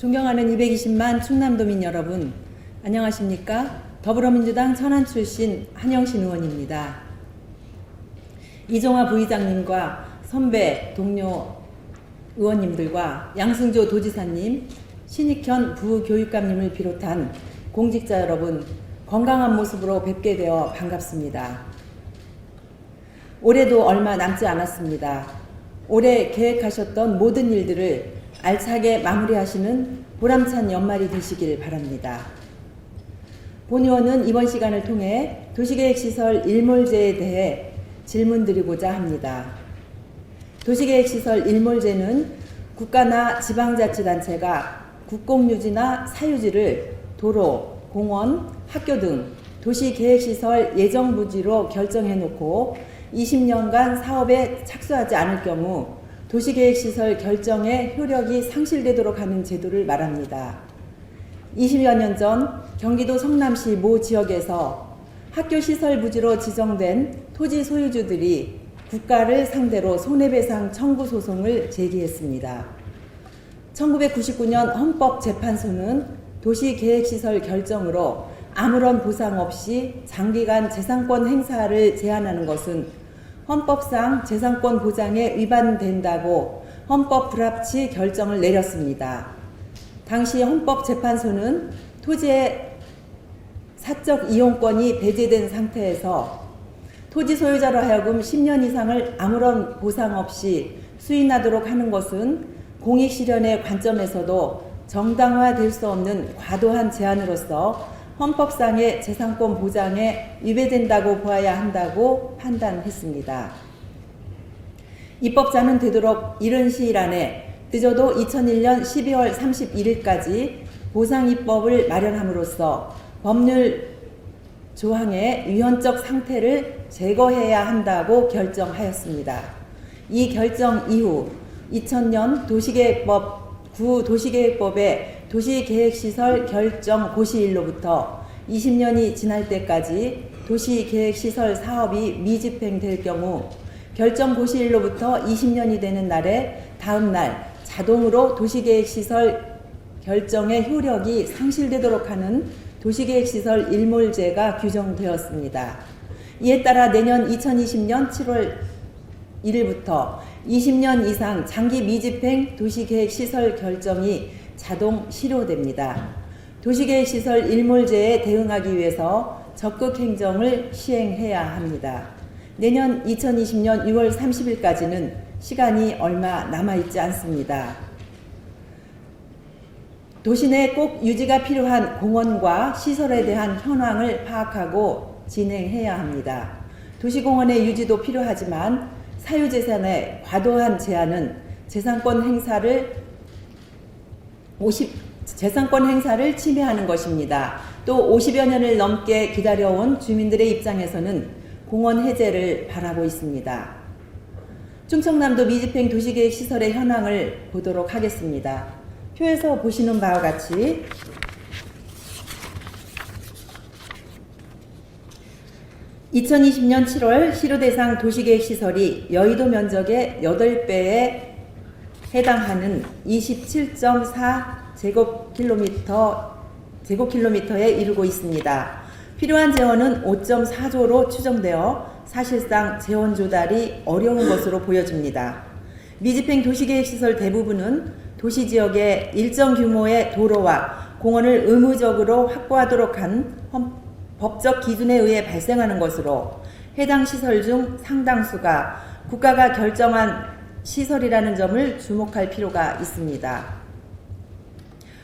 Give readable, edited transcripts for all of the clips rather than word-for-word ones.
존경하는 220만 충남도민 여러분, 안녕하십니까? 더불어민주당 천안 출신 한영신 의원입니다. 이종화 부의장님과 선배 동료 의원님들과 양승조 도지사님, 신익현 부교육감님을 비롯한 공직자 여러분, 건강한 모습으로 뵙게 되어 반갑습니다. 올해도 얼마 남지 않았습니다. 올해 계획하셨던 모든 일들을 알차게 마무리하시는 보람찬 연말이 되시길 바랍니다. 본 의원은 이번 시간을 통해 도시계획시설 일몰제에 대해 질문드리고자 합니다. 도시계획시설 일몰제는 국가나 지방자치단체가 국공유지나 사유지를 도로, 공원, 학교 등 도시계획시설 예정부지로 결정해놓고 20년간 사업에 착수하지 않을 경우 도시계획시설 결정의 효력이 상실되도록 하는 제도를 말합니다. 20여 년 전 경기도 성남시 모 지역에서 학교시설 부지로 지정된 토지 소유주들이 국가를 상대로 손해배상 청구 소송을 제기했습니다. 1999년 헌법재판소는 도시계획시설 결정으로 아무런 보상 없이 장기간 재산권 행사를 제한하는 것은 헌법상 재산권 보장에 위반된다고 헌법 불합치 결정을 내렸습니다. 당시 헌법재판소는 토지의 사적 이용권이 배제된 상태에서 토지 소유자로 하여금 10년 이상을 아무런 보상 없이 수인하도록 하는 것은 공익실현의 관점에서도 정당화될 수 없는 과도한 제한으로서 헌법상의 재산권 보장에 위배된다고 보아야 한다고 판단했습니다. 입법자는 되도록 이른 시일 안에 늦어도 2001년 12월 31일까지 보상입법을 마련함으로써 법률 조항의 위헌적 상태를 제거해야 한다고 결정하였습니다. 이 결정 이후 2000년 구도시계획법의 도시계획시설 결정 고시일로부터 20년이 지날 때까지 도시계획시설 사업이 미집행될 경우 결정 고시일로부터 20년이 되는 날에 다음 날 자동으로 도시계획시설 결정의 효력이 상실되도록 하는 도시계획시설 일몰제가 규정되었습니다. 이에 따라 내년 2020년 7월 1일부터 20년 이상 장기 미집행 도시계획시설 결정이 자동 실효됩니다. 도시계획시설 일몰제에 대응하기 위해서 적극 행정을 시행해야 합니다. 내년 2020년 6월 30일까지는 시간이 얼마 남아있지 않습니다. 도시 내 꼭 유지가 필요한 공원과 시설에 대한 현황을 파악하고 진행해야 합니다. 도시공원의 유지도 필요하지만 사유재산의 과도한 제한은 재산권 행사를 침해하는 것입니다. 또 50여 년을 넘게 기다려온 주민들의 입장에서는 공원 해제를 바라고 있습니다. 충청남도 미집행 도시계획 시설의 현황을 보도록 하겠습니다. 표에서 보시는 바와 같이 (2020년 7월) 실효대상 도시계획시설이 여의도 면적의 8배에 해당하는 27.4 제곱킬로미터에 이르고 있습니다. 필요한 재원은 5.4조로 추정되어 사실상 재원 조달이 어려운 것으로 보여집니다. 미집행 도시계획시설 대부분은 도시지역에 일정 규모의 도로와 공원을 의무적으로 확보하도록 한 법적 기준에 의해 발생하는 것으로 해당 시설 중 상당수가 국가가 결정한 시설이라는 점을 주목할 필요가 있습니다.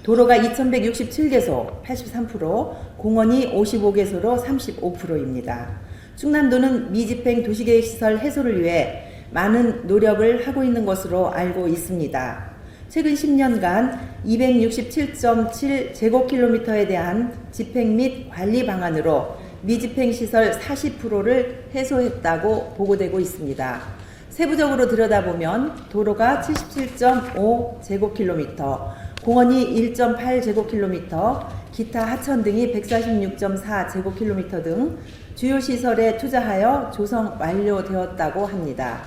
도로가 2167개소 83%, 공원이 55개소로 35%입니다. 충남도는 미집행 도시계획시설 해소를 위해 많은 노력을 하고 있는 것으로 알고 있습니다. 최근 10년간 267.7 제곱킬로미터에 대한 집행 및 관리 방안으로 미집행시설 40%를 해소했다고 보고되고 있습니다. 세부적으로 들여다보면 도로가 77.5 제곱킬로미터, 공원이 1.8 제곱킬로미터, 기타 하천 등이 146.4 제곱킬로미터 등 주요 시설에 투자하여 조성 완료되었다고 합니다.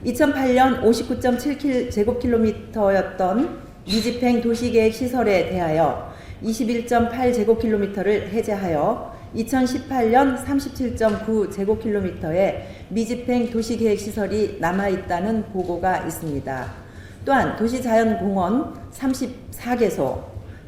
2008년 59.7 제곱킬로미터였던 미집행 도시계획 시설에 대하여 21.8제곱킬로미터를 해제하여 2018년 37.9제곱킬로미터의 미집행 도시계획 시설이 남아있다는 보고가 있습니다. 또한 도시자연공원 34개소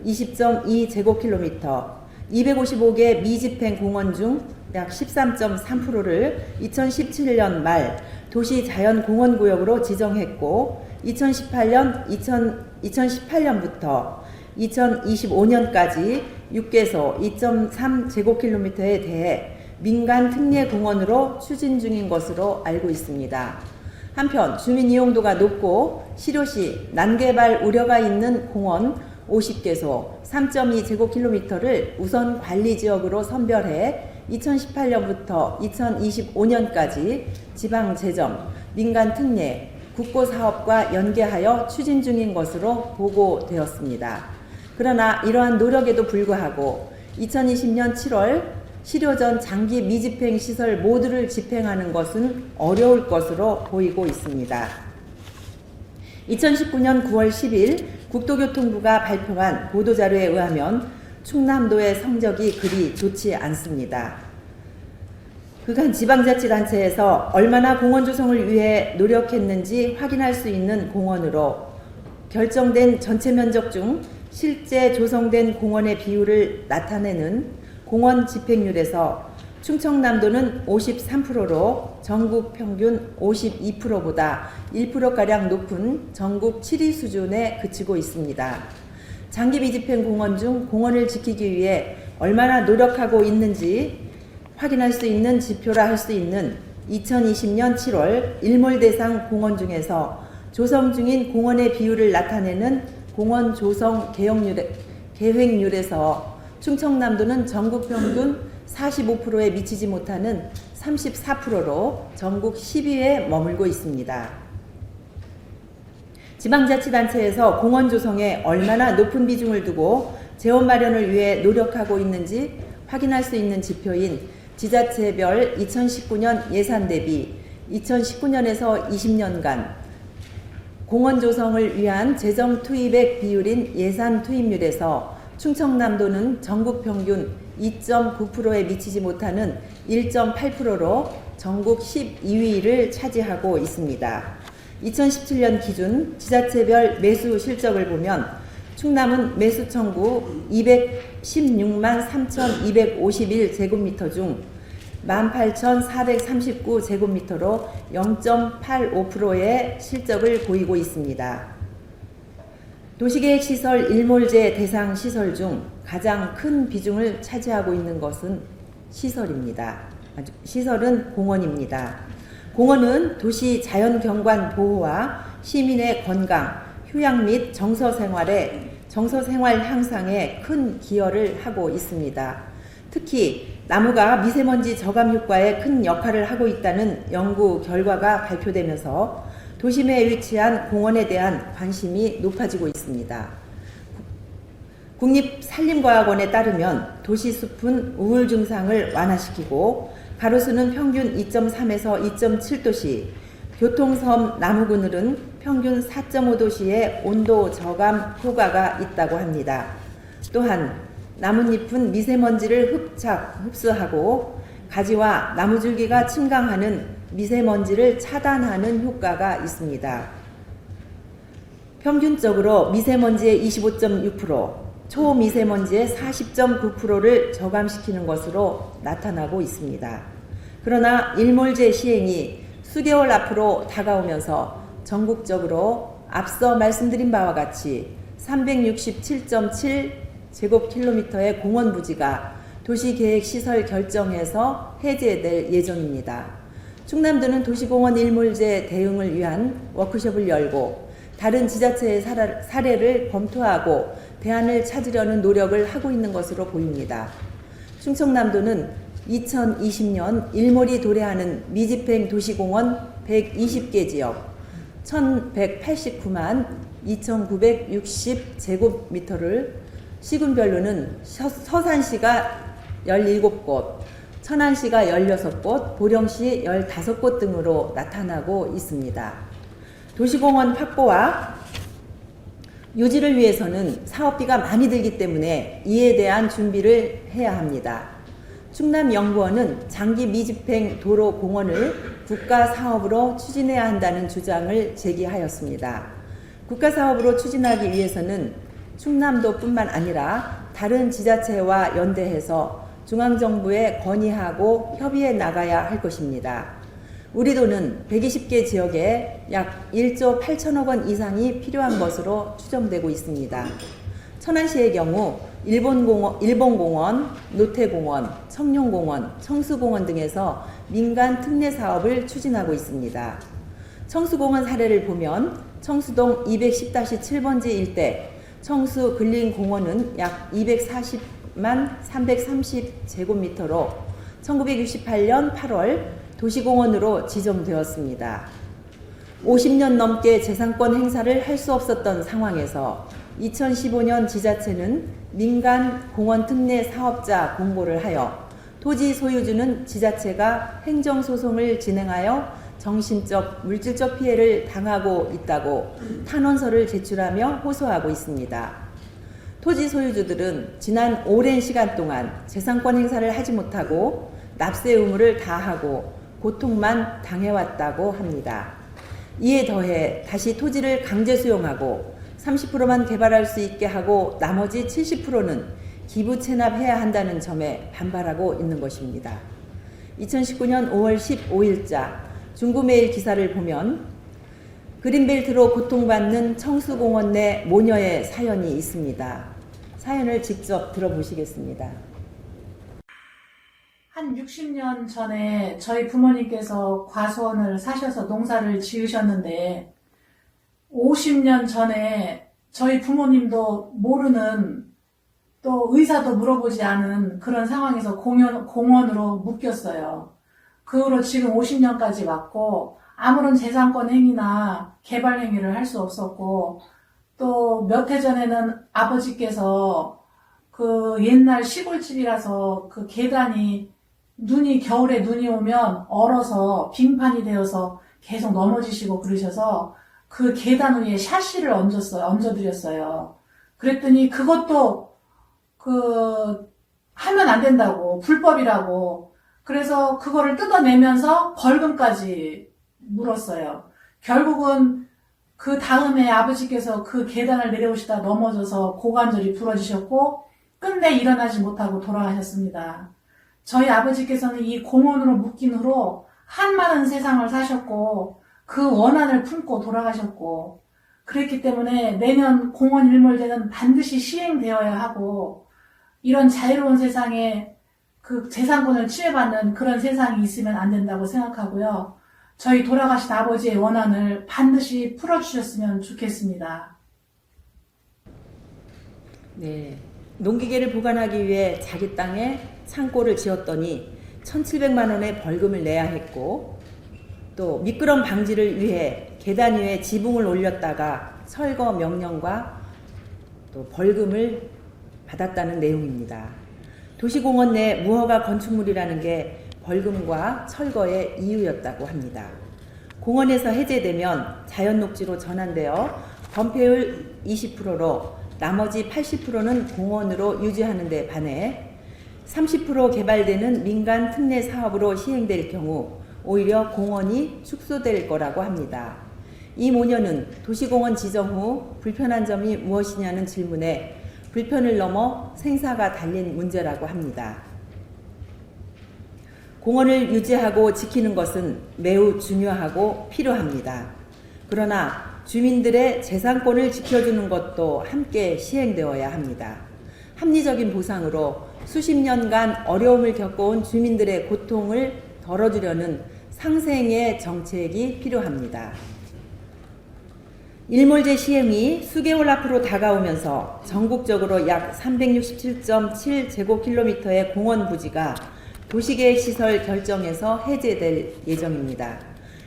20.2제곱킬로미터 255개 미집행 공원 중 약 13.3%를 2017년 말 도시자연공원구역으로 지정했고 2018년부터 2025년까지 6개소 2.3제곱킬로미터에 대해 민간 특례공원으로 추진 중인 것으로 알고 있습니다. 한편 주민 이용도가 높고 실효시 난개발 우려가 있는 공원 50개소 3.2제곱킬로미터를 우선 관리지역으로 선별해 2018년부터 2025년까지 지방재정, 민간특례, 국고사업과 연계하여 추진 중인 것으로 보고되었습니다. 그러나 이러한 노력에도 불구하고 2020년 7월 실효 전 장기 미집행 시설 모두를 집행하는 것은 어려울 것으로 보이고 있습니다. 2019년 9월 10일 국토교통부가 발표한 보도자료에 의하면 충남도의 성적이 그리 좋지 않습니다. 그간 지방자치단체에서 얼마나 공원 조성을 위해 노력했는지 확인할 수 있는 공원으로 결정된 전체 면적 중 실제 조성된 공원의 비율을 나타내는 공원 집행률에서 충청남도는 53%로 전국 평균 52%보다 1%가량 높은 전국 7위 수준에 그치고 있습니다. 장기 미집행 공원 중 공원을 지키기 위해 얼마나 노력하고 있는지 확인할 수 있는 지표라 할 수 있는 2020년 7월 일몰 대상 공원 중에서 조성 중인 공원의 비율을 나타내는 공원 조성 계획률에서 충청남도는 전국 평균 45%에 미치지 못하는 34%로 전국 10위에 머물고 있습니다. 지방자치단체에서 공원 조성에 얼마나 높은 비중을 두고 재원 마련을 위해 노력하고 있는지 확인할 수 있는 지표인 지자체별 2019년 예산 대비 2019년에서 20년간 공원 조성을 위한 재정 투입액 비율인 예산 투입률에서 충청남도는 전국 평균 2.9%에 미치지 못하는 1.8%로 전국 12위를 차지하고 있습니다. 2017년 기준 지자체별 매수 실적을 보면 충남은 매수 청구 216만 3,251제곱미터 중 18,439제곱미터로 0.85%의 실적을 보이고 있습니다. 도시계획시설 일몰제 대상 시설 중 가장 큰 비중을 차지하고 있는 것은 시설입니다. 시설은 공원입니다. 공원은 도시 자연경관 보호와 시민의 건강, 휴양 및 정서생활 향상에 큰 기여를 하고 있습니다. 특히 나무가 미세먼지 저감 효과에 큰 역할을 하고 있다는 연구 결과가 발표되면서 도심에 위치한 공원에 대한 관심이 높아지고 있습니다. 국립산림과학원에 따르면 도시숲은 우울 증상을 완화시키고 가로수는 평균 2.3에서 2.7도씨, 교통섬 나무그늘은 평균 4.5도씨의 온도 저감 효과가 있다고 합니다. 또한 나뭇잎은 미세먼지를 흡수하고 가지와 나무줄기가 침강하는 미세먼지를 차단하는 효과가 있습니다. 평균적으로 미세먼지의 25.6%, 초미세먼지의 40.9%를 저감시키는 것으로 나타나고 있습니다. 그러나 일몰제 시행이 수개월 앞으로 다가오면서 전국적으로 앞서 말씀드린 바와 같이 367.7제곱킬로미터의 공원 부지가 도시계획시설 결정에서 해제될 예정입니다. 충남도는 도시공원 일몰제 대응을 위한 워크숍을 열고 다른 지자체의 사례를 검토하고 대안을 찾으려는 노력을 하고 있는 것으로 보입니다. 충청남도는 2020년 일몰이 도래하는 미집행 도시공원 120개 지역 1189만 2960제곱미터를 시군별로는 서산시가 17곳, 천안시가 16곳, 보령시 15곳 등으로 나타나고 있습니다. 도시공원 확보와 유지를 위해서는 사업비가 많이 들기 때문에 이에 대한 준비를 해야 합니다. 충남연구원은 장기 미집행 도로공원을 국가사업으로 추진해야 한다는 주장을 제기하였습니다. 국가사업으로 추진하기 위해서는 충남도뿐만 아니라 다른 지자체와 연대해서 중앙정부에 건의하고 협의해 나가야 할 것입니다. 우리 도는 120개 지역에 약 1조 8천억 원 이상이 필요한 것으로 추정되고 있습니다. 천안시의 경우 일본공원, 노태공원, 청룡공원, 청수공원 등에서 민간 특례 사업을 추진하고 있습니다. 청수공원 사례를 보면 청수동 210-7번지 일대 청수 근린공원은 약 240만 330제곱미터로 1968년 8월 도시공원으로 지정되었습니다. 50년 넘게 재산권 행사를 할 수 없었던 상황에서 2015년 지자체는 민간 공원 특례 사업자 공고를 하여 토지 소유주는 지자체가 행정소송을 진행하여 정신적, 물질적 피해를 당하고 있다고 탄원서를 제출하며 호소하고 있습니다. 토지 소유주들은 지난 오랜 시간 동안 재산권 행사를 하지 못하고 납세 의무를 다하고 고통만 당해왔다고 합니다. 이에 더해 다시 토지를 강제 수용하고 30%만 개발할 수 있게 하고 나머지 70%는 기부 체납해야 한다는 점에 반발하고 있는 것입니다. 2019년 5월 15일자 중구메일 기사를 보면 그린벨트로 고통받는 청수공원 내 모녀의 사연이 있습니다. 사연을 직접 들어보시겠습니다. 한 60년 전에 저희 부모님께서 과수원을 사셔서 농사를 지으셨는데 50년 전에 저희 부모님도 모르는 또 의사도 물어보지 않은 그런 상황에서 공원으로 묶였어요. 그 후로 지금 50년까지 왔고 아무런 재산권 행위나 개발 행위를 할 수 없었고 또 몇 해 전에는 아버지께서 그 옛날 시골집이라서 그 계단이 겨울에 눈이 오면 얼어서 빙판이 되어서 계속 넘어지시고 그러셔서 그 계단 위에 샤시를 얹어드렸어요. 그랬더니 그것도 하면 안 된다고, 불법이라고. 그래서 그거를 뜯어내면서 벌금까지 물었어요. 결국은 그 다음에 아버지께서 그 계단을 내려오시다 넘어져서 고관절이 부러지셨고 끝내 일어나지 못하고 돌아가셨습니다. 저희 아버지께서는 이 공원으로 묶인 후로 한많은 세상을 사셨고 그 원한을 품고 돌아가셨고 그랬기 때문에 내년 공원 일몰제는 반드시 시행되어야 하고 이런 자유로운 세상에 그 재산권을 취해받는 그런 세상이 있으면 안 된다고 생각하고요. 저희 돌아가신 아버지의 원한을 반드시 풀어주셨으면 좋겠습니다. 네, 농기계를 보관하기 위해 자기 땅에 창고를 지었더니 1,700만 원의 벌금을 내야 했고 또 미끄럼 방지를 위해 계단 위에 지붕을 올렸다가 철거 명령과 또 벌금을 받았다는 내용입니다. 도시공원 내 무허가 건축물이라는 게 벌금과 철거의 이유였다고 합니다. 공원에서 해제되면 자연녹지로 전환되어 건폐율 20%로 나머지 80%는 공원으로 유지하는 데 반해 30% 개발되는 민간 특례 사업으로 시행될 경우 오히려 공원이 축소될 거라고 합니다. 이 모녀는 도시공원 지정 후 불편한 점이 무엇이냐는 질문에 불편을 넘어 생사가 달린 문제라고 합니다. 공원을 유지하고 지키는 것은 매우 중요하고 필요합니다. 그러나 주민들의 재산권을 지켜주는 것도 함께 시행되어야 합니다. 합리적인 보상으로 수십 년간 어려움을 겪어온 주민들의 고통을 덜어주려는 상생의 정책이 필요합니다. 일몰제 시행이 수개월 앞으로 다가오면서 전국적으로 약 367.7제곱킬로미터의 공원 부지가 도시계획시설 결정에서 해제될 예정입니다.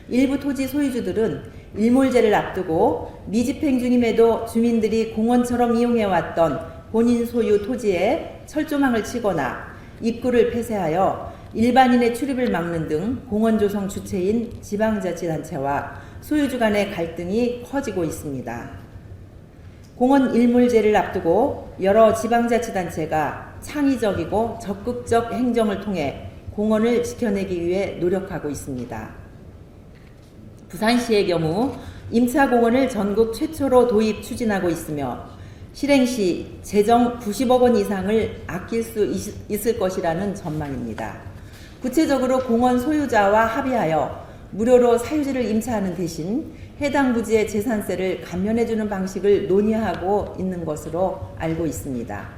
일부 토지 소유주들은 일몰제를 앞두고 미집행 중임에도 주민들이 공원처럼 이용해왔던 본인 소유 토지에 철조망을 치거나 입구를 폐쇄하여 일반인의 출입을 막는 등 공원 조성 주체인 지방자치단체와 소유주 간의 갈등이 커지고 있습니다. 공원 일몰제를 앞두고 여러 지방자치단체가 창의적이고 적극적 행정을 통해 공원을 지켜내기 위해 노력하고 있습니다. 부산시의 경우 임차공원을 전국 최초로 도입 추진하고 있으며 실행 시 재정 90억 원 이상을 아낄 수 있을 것이라는 전망입니다. 구체적으로 공원 소유자와 합의하여 무료로 사유지를 임차하는 대신 해당 부지의 재산세를 감면해주는 방식을 논의하고 있는 것으로 알고 있습니다.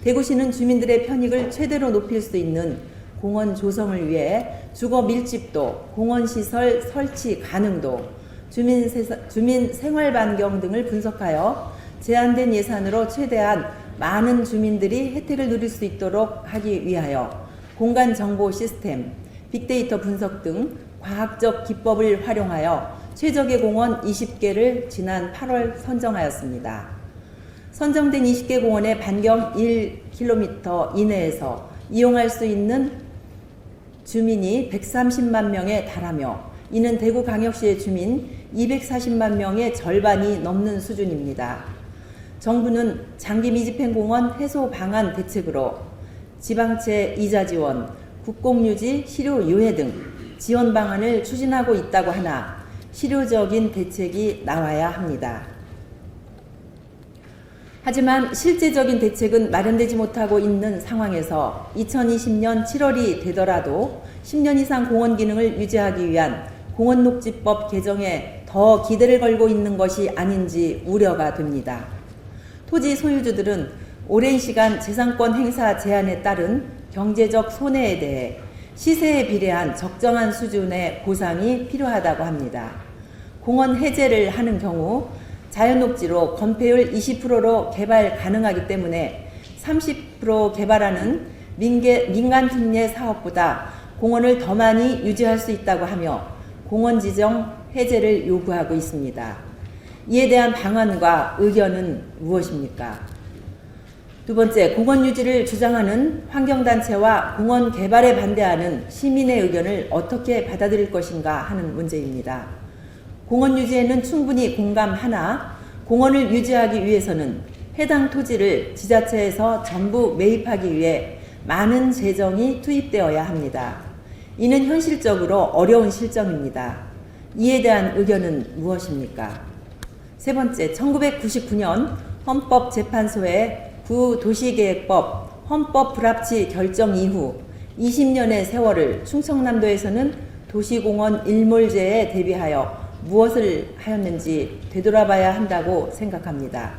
대구시는 주민들의 편익을 최대로 높일 수 있는 공원 조성을 위해 주거 밀집도, 공원시설 설치 가능도, 주민 생활 반경 등을 분석하여 제한된 예산으로 최대한 많은 주민들이 혜택을 누릴 수 있도록 하기 위하여 공간 정보 시스템, 빅데이터 분석 등 과학적 기법을 활용하여 최적의 공원 20개를 지난 8월 선정하였습니다. 선정된 20개 공원의 반경 1km 이내에서 이용할 수 있는 주민이 130만 명에 달하며 이는 대구광역시의 주민 240만 명의 절반이 넘는 수준입니다. 정부는 장기 미집행 공원 해소 방안 대책으로 지방채 이자 지원, 국공유지 실효 유예 등 지원 방안을 추진하고 있다고 하나 실효적인 대책이 나와야 합니다. 하지만 실제적인 대책은 마련되지 못하고 있는 상황에서 2020년 7월이 되더라도 10년 이상 공원 기능을 유지하기 위한 공원녹지법 개정에 더 기대를 걸고 있는 것이 아닌지 우려가 됩니다. 토지 소유주들은 오랜 시간 재산권 행사 제한에 따른 경제적 손해에 대해 시세에 비례한 적정한 수준의 보상이 필요하다고 합니다. 공원 해제를 하는 경우 자연녹지로 건폐율 20%로 개발 가능하기 때문에 30% 개발하는 민간 특례 사업보다 공원을 더 많이 유지할 수 있다고 하며 공원 지정 해제를 요구하고 있습니다. 이에 대한 방안과 의견은 무엇입니까? 두 번째, 공원 유지를 주장하는 환경단체와 공원 개발에 반대하는 시민의 의견을 어떻게 받아들일 것인가 하는 문제입니다. 공원 유지에는 충분히 공감하나 공원을 유지하기 위해서는 해당 토지를 지자체에서 전부 매입하기 위해 많은 재정이 투입되어야 합니다. 이는 현실적으로 어려운 실정입니다. 이에 대한 의견은 무엇입니까? 세 번째, 1999년 헌법재판소의 구도시계획법 헌법 불합치 결정 이후 20년의 세월을 충청남도에서는 도시공원 일몰제에 대비하여 무엇을 하였는지 되돌아봐야 한다고 생각합니다.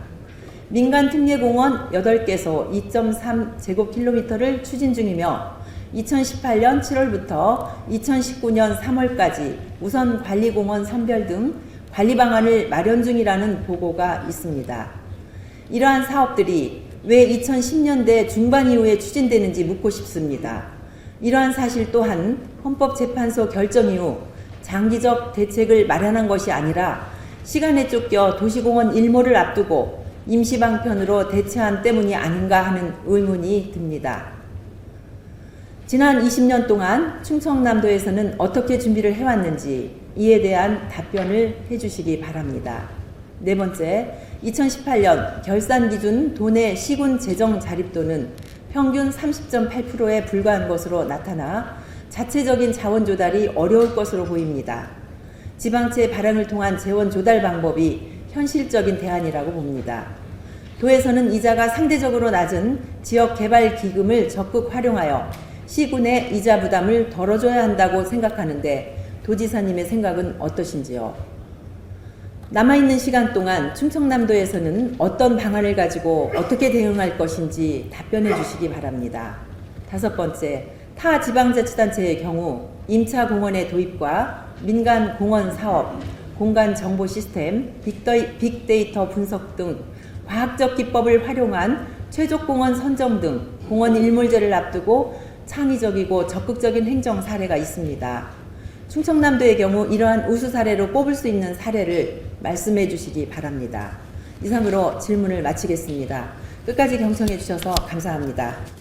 민간 특례공원 8개소 2.3제곱킬로미터를 추진 중이며 2018년 7월부터 2019년 3월까지 우선 관리공원 선별 등 관리 방안을 마련 중이라는 보고가 있습니다. 이러한 사업들이 왜 2010년대 중반 이후에 추진되는지 묻고 싶습니다. 이러한 사실 또한 헌법재판소 결정 이후 장기적 대책을 마련한 것이 아니라 시간에 쫓겨 도시공원 일몰을 앞두고 임시방편으로 대처한 때문이 아닌가 하는 의문이 듭니다. 지난 20년 동안 충청남도에서는 어떻게 준비를 해왔는지 이에 대한 답변을 해주시기 바랍니다. 네 번째, 2018년 결산 기준 도내 시군 재정 자립도는 평균 30.8%에 불과한 것으로 나타나 자체적인 자원 조달이 어려울 것으로 보입니다. 지방채 발행을 통한 재원 조달 방법이 현실적인 대안이라고 봅니다. 도에서는 이자가 상대적으로 낮은 지역 개발 기금을 적극 활용하여 시군의 이자 부담을 덜어줘야 한다고 생각하는데 도지사님의 생각은 어떠신지요? 남아있는 시간 동안 충청남도에서는 어떤 방안을 가지고 어떻게 대응할 것인지 답변해 주시기 바랍니다. 다섯 번째, 타 지방자치단체의 경우 임차 공원의 도입과 민간 공원 사업, 공간 정보 시스템, 빅데이터 분석 등 과학적 기법을 활용한 최적공원 선정 등 공원 일몰제를 앞두고 창의적이고 적극적인 행정 사례가 있습니다. 충청남도의 경우 이러한 우수 사례로 꼽을 수 있는 사례를 말씀해 주시기 바랍니다. 이상으로 질문을 마치겠습니다. 끝까지 경청해 주셔서 감사합니다.